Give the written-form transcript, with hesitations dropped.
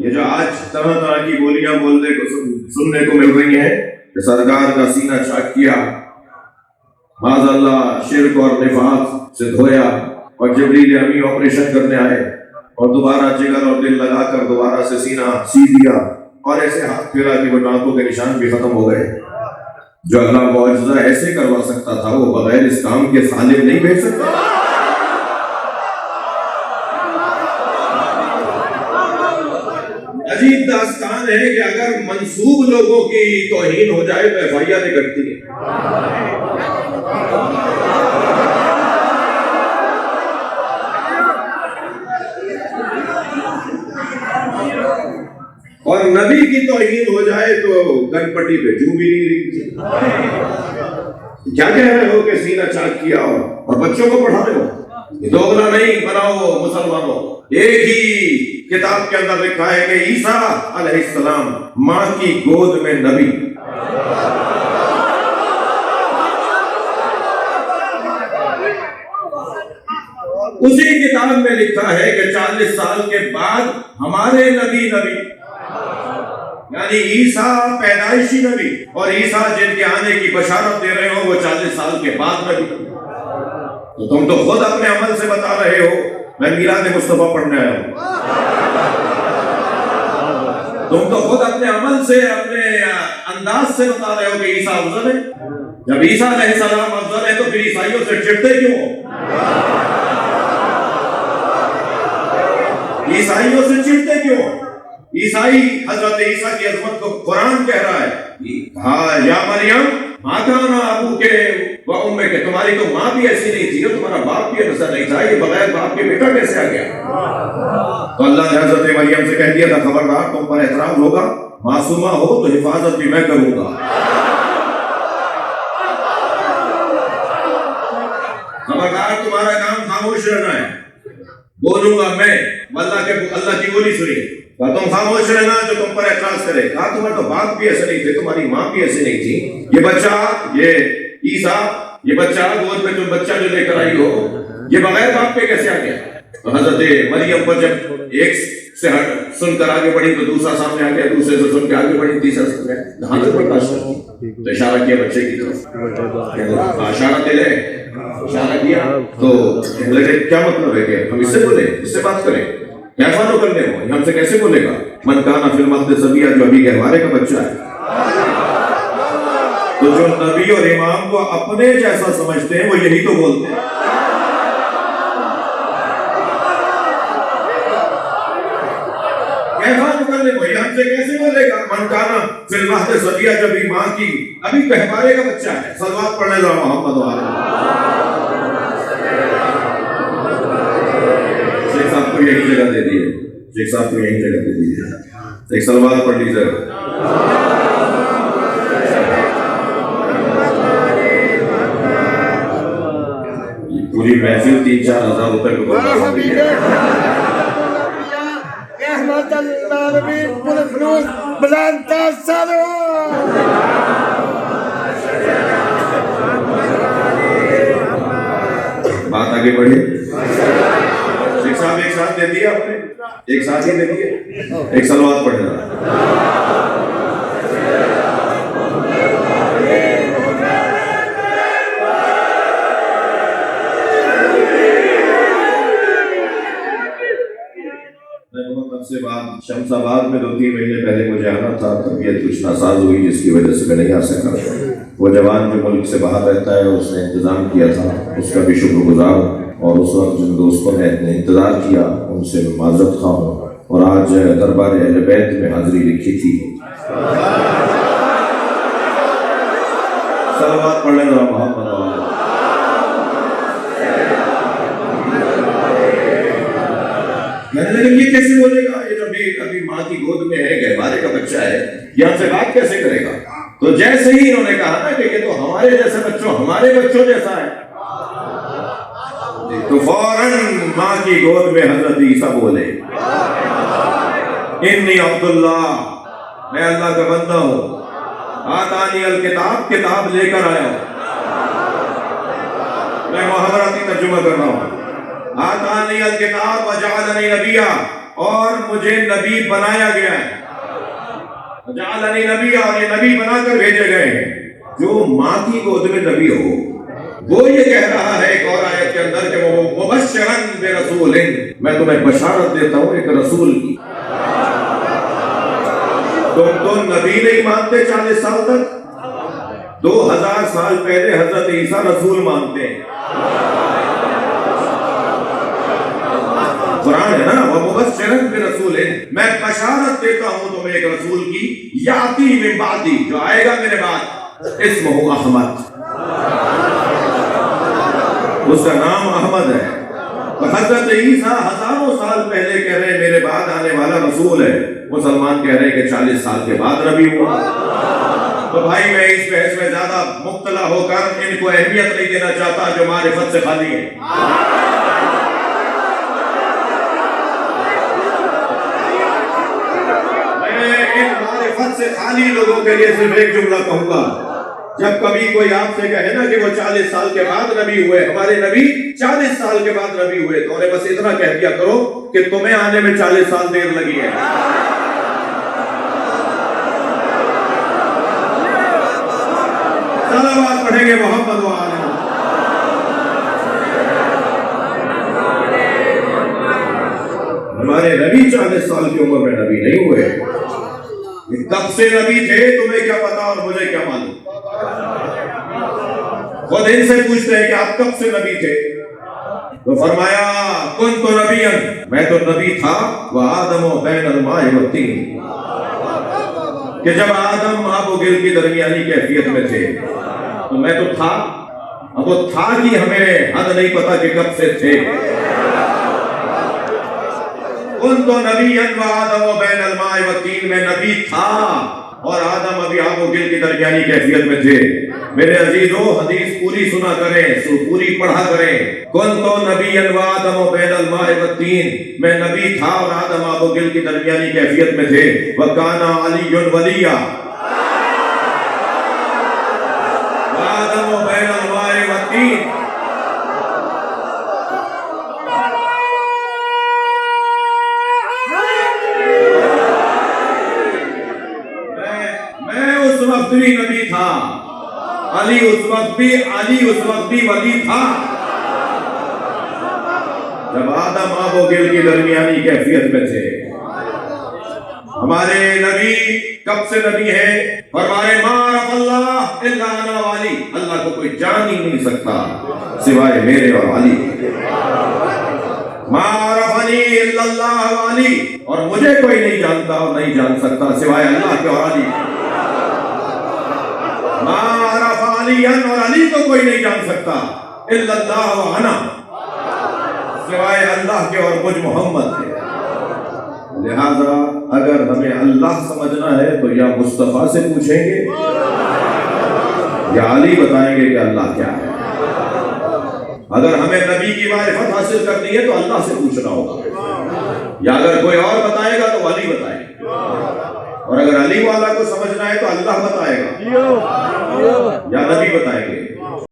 ये जो आज तरह तरह की बोलियां बोलने को सुनने को मिल रही हैं कि सरकार का सीना चाक किया, माज़अल्लाह शिर्क और निफाक से धोया और जिब्रील अमीन ऑपरेशन करने आए और दोबारा जिगर और दिल लगाकर दोबारा से सीना सी दिया और ऐसे हाथ फेरा कि वो टांकों के निशान भी खत्म हो गए। जो अल्लाह मौजज़ा ऐसे करवा सकता था वो बगैर इस काम के सालिम नहीं भेज सकता। अजीब दास्तान है कि अगर मंसूब लोगों की तौहीन हो जाए तो FIR करती है। और नबी की तौहीन हो जाए तो गनपट्टी पे जू भी नहीं रही। क्या कह रहे हो कि सीना चाक किया और बच्चों को पढ़ा रहे हो? दोगला नहीं बनाओ मुसलमानों। एक ही किताब के अंदर लिखा है कि ईसा अलैहिस्सलाम मां की गोद में नबी। उसी किताब में लिखा है कि 40 साल के बाद हमारे नबी यानी ईसा पैदाइशी नबी और ईसा जिनके आने की बशारत दे रहे हो वो 40 साल के बाद नबी। तो तुम तो खुद अपने अमल से बता रहे हो मैं मीलाद मुस्तफा पढ़ने आया हूं। तुम तो खुद अपने अमल से अपने अंदाज से बता रहे हो कि ईसा अफजल है। जब ईसा अलैहिस्सलाम अफजल है तो फिर ईसाइयों से चिढ़ते क्यों? ईसाइयों से चिढ़ते क्यों? ईसाई हजरत ईसा की अजमत को कुरान कह रहा है या मरियम माँ खाना अबू के व उम्मे के, तुम्हारी तो माँ भी ऐसी नहीं थी, तुम्हारा बाप भी ऐसा नहीं था, ये बगैर बाप के बेटा कैसे आ गया? तो अल्लाह ने हजरत मरियम से कह दिया था खबरदार तुम पर एतराम होगा, मासूमा हो तो हिफाजत भी मैं करूंगा। खबरदार तुम्हारा काम खामोश रहना है, बोलूंगा मैं। अल्लाह की बोली सुनिए, तुम खामोश रहना जो तुम पर एतराज करे। कहा तुम्हारे तो बाप भी ऐसे नहीं थे, तुम्हारी माँ भी ऐसी नहीं थी। ये बच्चा, ये ईसा, ये बच्चा गोद में तुम बच्चा जो लेकर आई हो ये बगैर बाप पे कैसे आ गया? तो हजरत मरियम पर जब एक से हट सुनकर आगे बढ़ी तो दूसरा सामने आ गया, दूसरे से सुन के आगे बढ़ी, तीसरा सामने हाथ पर बर्दाश्त तो इशारा किया बच्चे की तरफ, इशारा दे ले, इशारा किया तो लगे क्या मतलब है कि हम इससे बोले, इससे बात करें, क्या फॉलो करने हो, हमसे कैसे बोलेगा? मन काना फिल मख्द सबिया, जो अभी गहवारे का बच्चा है। तो जो नबी और इमाम को अपने जैसा समझते हैं वो यही तो बोलते हैं। हमसे कैसे बोलेगा? मन काना फिल मख्द सबिया, जब भी माँ की अभी गहवारे का बच्चा है। सलवात पढ़ने जाओ मोहम्मद वाले। शेख साहब को यही जगह दे दिए, शेख साहब को यही जगह दे दीजिए, एक सलवात पढ़ लीजिए। पूरी महफिल 3-4 हज़ार रुपए बात आगे बढ़ी। शेख साहब एक साथ दे दिया आपने, एक साथ ही दे दिए, एक सलवात पढ़ रहा। शमशाबाद में 2-3 महीने पहले मुझे आना था, तबीयत कुछ नासाज हुई जिसकी वजह से मैं नहीं आ सका। वो जवान जो मुल्क से बाहर रहता है उसने इंतज़ाम किया था, उसका भी शुक्रगुजार और उस वक्त जिन दोस्तों ने इंतज़ार किया उनसे माजरत खा हूँ। और आज दरबार अहले बैत में हाजिरी लिखी थी। सलावत पढ़ लेना मोहम्मद। लेकिन ये कैसे बोलेगा? ये तो अभी माँ की गोद में है, गहवारे का बच्चा है, ये हमसे बात कैसे करेगा? तो जैसे ही इन्होंने कहा ना कि ये तो हमारे जैसे बच्चों, हमारे बच्चों जैसा है, तो फौरन माँ की गोद में हजरत ईसा बोले, इन्नी अब्दुल्ला, मैं अल्लाह का बंदा हूँ, आतानी अल किताब, किताब लेकर आया हूँ। मैं मुहावराती तर्जुमा कर रहा हूँ। आतानी अल किताब वजअलनी नबिया, और मुझे नबी बनाया गया है। जालनी नबी, और ये नबी बनाकर भेजे गए हैं। जो माँ की गोद में नबी हो, वो ये कह रहा है एक और आयत के अंदर कि वो मुबश्शिरन बिरसूलिन, मैं तुम्हें बशारत देता हूँ एक रसूल की। तुम तो नबी नहीं मानते 40 साल तक, 2000 साल पहले हजरत ईसा रसूल मानते हैं। कुरान है ना, वो मुबश्शिरन बिरसूलिन, मैं बशारत देता हूँ तुम्हें एक रसूल की, याती मिन बादी, जो आएगा मेरे बाद, इस्मुहु अहमद, उसका नाम अहमद है। तो हजरत ईसा हजारों साल पहले कह रहे हैं मेरे बाद आने वाला रसूल है, मुसलमान कह रहे हैं कि 40 साल के बाद नबी हुआ। तो भाई मैं इस बहस में ज्यादा मुब्तला होकर इनको अहमियत नहीं देना चाहता जो मारिफत से खाली है। मैं इन मारिफत से खाली लोगों के लिए सिर्फ एक जुमला कहूंगा, जब कभी कोई आपसे कहे ना कि वो 40 साल के बाद नबी हुए, हमारे नबी 40 साल के बाद नबी हुए, तो उन्हें बस इतना कह दिया करो कि तुम्हें आने में 40 साल देर लगी है। सलावत पढ़ेंगे मोहम्मद व आले। हमारे नबी 40 साल की उम्र में नबी नहीं हुए। कब से नबी थे तुम्हें क्या पता और मुझे क्या मालूम। खुद इनसे पूछते हैं कि आप कब से नबी थे, तो फरमाया कुन तो नबीयन, मैं तो नबी था, वह आदम बैनल माए व तीन, कि जब आदम आबो गिल की दरमियानी कैफियत में थे तो मैं तो था। अब वो था कि हमें हद नहीं पता कि कब से थे। कुन तो नबीयन व आदम बैनल माए व तीन, में नबी था और आदम अभी आबो गिल की दरमियानी कैफियत में थे। मेरे अजीजों, हदीस पूरी सुना करें, पूरी पढ़ा करें। कौन तो नबी आदम बैनल माए व तीन, मैं नबी था और आदम आबो गिल की दरमियानी कैफियत में थे। वकाना अलीयुन वलिया, आदम बैनल माए व तीन। मैं उस वक्त भी नबी था, अली उस वक्त भी वली था, जब आदम आबो गिल की दरमियानी कैफियत में थे। हमारे नबी कब से नबी है? फरमाए मारफ अल्लाह इल्ला अना वाली, अल्लाह को कोई जान ही नहीं सकता सिवाय मेरे और अली। मारफनी इल्लल्लाह वाली, और मुझे कोई नहीं जानता और नहीं जान सकता सिवाय अल्लाह के और अली। मारफ अलियन, और अली को कोई नहीं जान सकता इल्लल्लाह व अना, सिवाय अल्लाह के और मुझ मोहम्मद के। लिहाजा अगर हमें अल्लाह समझना है तो या मुस्तफा से पूछेंगे या अली बताएंगे कि अल्लाह क्या है। अगर हमें नबी की मारिफत हासिल करनी है तो अल्लाह से पूछना होगा, या अगर कोई और बताएगा तो अली बताएगा, और अगर अली वाला को समझना है तो अल्लाह बताएगा या नबी बताएंगे।